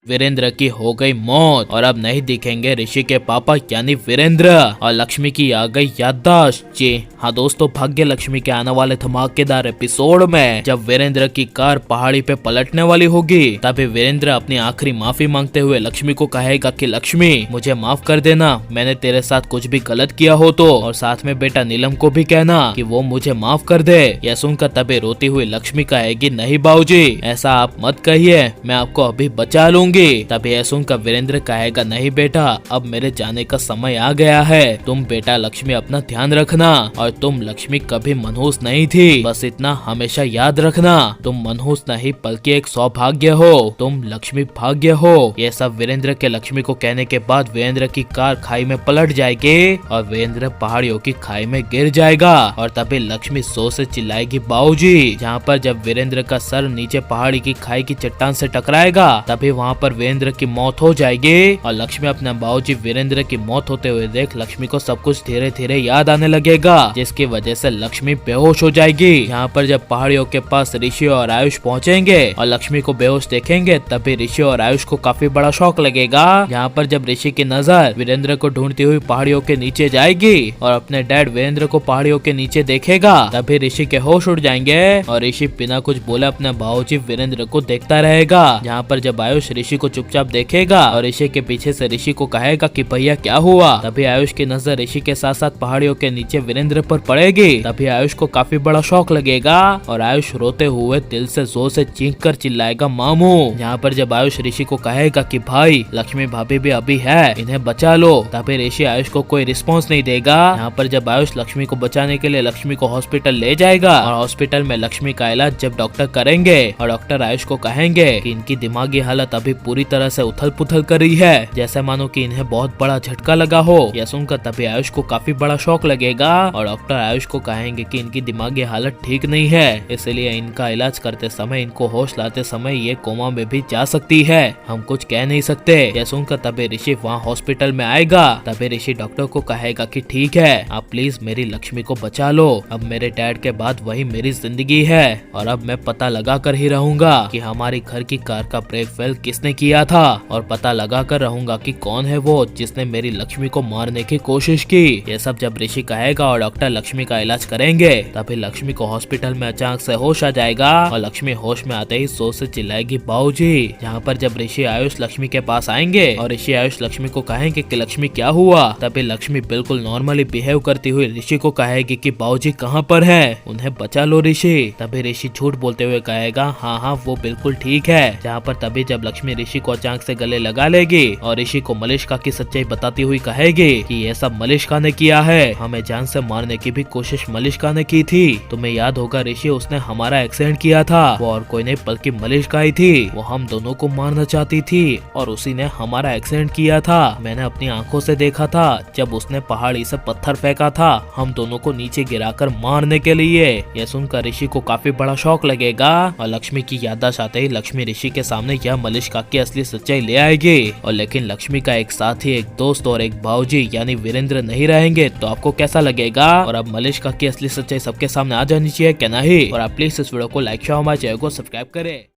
वीरेंद्र की हो गई मौत और अब नहीं दिखेंगे ऋषि के पापा यानी वीरेंद्र। और लक्ष्मी की आ गई याददाश्त। जी हाँ दोस्तों, भाग्य लक्ष्मी के आने वाले धमाकेदार एपिसोड में जब वीरेंद्र की कार पहाड़ी पे पलटने वाली होगी, तभी वीरेंद्र अपनी आखिरी माफी मांगते हुए लक्ष्मी को कहेगा कि लक्ष्मी मुझे माफ कर देना, मैंने तेरे साथ कुछ भी गलत किया हो तो, और साथ में बेटा नीलम को भी कहना कि वो मुझे माफ कर दे। यह सुनकर तभी रोती हुई लक्ष्मी कहेगी, नहीं बाबूजी ऐसा आप मत कहिए, मैं आपको अभी बचा लूंगी। तभी यह सुनकर वीरेंद्र कहेगा, नहीं बेटा अब मेरे जाने का समय आ गया है, तुम बेटा लक्ष्मी अपना ध्यान रखना, और तुम लक्ष्मी कभी मनहूस नहीं थी, बस इतना हमेशा याद रखना, तुम मनहूस नहीं बल्कि एक सौभाग्य हो, तुम लक्ष्मी भाग्य हो। ये सब वीरेंद्र के लक्ष्मी को कहने के बाद वीरेंद्र की कार खाई में पलट जाएगी और वीरेंद्र पहाड़ियों की खाई में गिर जाएगा। और तभी लक्ष्मी जोर से चिल्लाएगी, बाबूजी। जहाँ पर जब वीरेंद्र का सर नीचे पहाड़ी की खाई की चट्टान से टकराएगा, तभी वहाँ पर वीरेंद्र की मौत हो जाएगी और लक्ष्मी अपने बाबूजी वीरेंद्र की मौत होते हुए देख लक्ष्मी को सब कुछ धीरे धीरे याद आने लगेगा, जिसकी वजह से लक्ष्मी बेहोश हो जाएगी। यहाँ पर जब पहाड़ियों के पास ऋषि और आयुष पहुँचेंगे और लक्ष्मी को बेहोश देखेंगे, तभी ऋषि और आयुष को काफी बड़ा शौक लगेगा। यहाँ पर जब ऋषि की नजर वीरेंद्र को ढूंढती हुई पहाड़ियों के नीचे जाएगी और अपने डैड वीरेंद्र को पहाड़ियों के नीचे देखेगा, तभी ऋषि के होश उड़ जाएंगे और ऋषि बिना कुछ बोले अपने बाबूजी वीरेंद्र को देखता रहेगा। यहाँ पर जब आयुष ऋषि को चुपचाप देखेगा और ऋषि के पीछे से ऋषि को कहेगा कि भैया क्या हुआ, तभी आयुष की नजर ऋषि के साथ साथ पहाड़ियों के नीचे वीरेंद्र पर पड़ेगी। तभी आयुष को काफी बड़ा शौक लगेगा और आयुष रोते हुए दिल से जोर से चीख कर चिल्लाएगा, मामू। यहाँ पर जब आयुष ऋषि को कहेगा कि भाई लक्ष्मी भाभी भी अभी है, इन्हें बचा लो, तभी ऋषि आयुष को कोई रिस्पॉन्स नहीं देगा। यहाँ पर जब आयुष लक्ष्मी को बचाने के लिए लक्ष्मी को हॉस्पिटल ले जाएगा और हॉस्पिटल में लक्ष्मी का इलाज जब डॉक्टर करेंगे और डॉक्टर आयुष को कहेंगे कि इनकी दिमागी हालत अभी पूरी तरह से उथल पुथल कर रही है, जैसे मानो कि इन्हें बहुत बड़ा झटका लगा हो। यह सुनकर तभी आयुष को काफी बड़ा शौक लगेगा और डॉक्टर आयुष को कहेंगे कि इनकी दिमागी हालत ठीक नहीं है, इसलिए इनका इलाज करते समय इनको होश लाते समय ये कोमा में भी जा सकती है, हम कुछ कह नहीं सकते। यह सुनकर तभी ऋषि वहाँ हॉस्पिटल में आएगा। तभी ऋषि डॉक्टर को कहेगा कि ठीक है, आप प्लीज मेरी लक्ष्मी को बचा लो, अब मेरे डैड के बाद वही मेरी जिंदगी है और अब मैं पता लगा कर ही रहूंगा कि हमारी घर की कार का ब्रेक फेल किसने किया था, और पता लगा कर रहूंगा कि कौन है वो जिसने मेरी लक्ष्मी को मारने की कोशिश की। ये सब जब ऋषि कहेगा और डॉक्टर लक्ष्मी का इलाज करेंगे, तभी लक्ष्मी को हॉस्पिटल में अचानक से होश आ जाएगा और लक्ष्मी होश में आते ही जोर से चिल्लाएगी, बाबूजी। यहाँ पर जब ऋषि आयुष लक्ष्मी के पास आएंगे और ऋषि आयुष लक्ष्मी को कहेंगे कि लक्ष्मी क्या हुआ, तभी लक्ष्मी बिल्कुल नॉर्मली बिहेव करती हुई ऋषि को कहेगी कि बाबूजी कहाँ पर है, उन्हें बचा लो ऋषि। तभी ऋषि झूठ बोलते हुए कहेगा, हाँ हाँ वो बिल्कुल ठीक है। जहाँ पर तभी जब लक्ष्मी ऋषि को अचानक से गले लगा लेगी और ऋषि को मलिष्का की सच्चाई बताती हुई कहेगी कि ये सब मलिष्का ने किया है, हमें जान से मारने की भी कोशिश मलिष्का ने की थी, तुम्हें याद होगा ऋषि, उसने हमारा एक्सीडेंट किया था, वो और कोई नहीं बल्कि मलिष्का ही थी, वो हम दोनों को मारना चाहती थी और उसी ने हमारा एक्सीडेंट किया था, मैंने अपनी आंखों से देखा था जब उसने पहाड़ी से पत्थर फेंका था हम दोनों को नीचे गिराकर मारने के लिए। यह सुनकर ऋषि को काफी बड़ा शौक लगेगा और लक्ष्मी की याददाश्त आते ही लक्ष्मी ऋषि के सामने यह मलिष्का की असली सच्चाई ले आएगी। और लेकिन लक्ष्मी का एक साथी, एक दोस्त और एक बाबूजी यानी वीरेंद्र नहीं रहेंगे, तो आपको कैसा लगेगा? और अब मलिष्का की असली सच्चाई सबके सामने आ जानी चाहिए क्या नहीं? और आप प्लीज इस वीडियो को लाइक शेयर हमारे चैनल को सब्सक्राइब करें।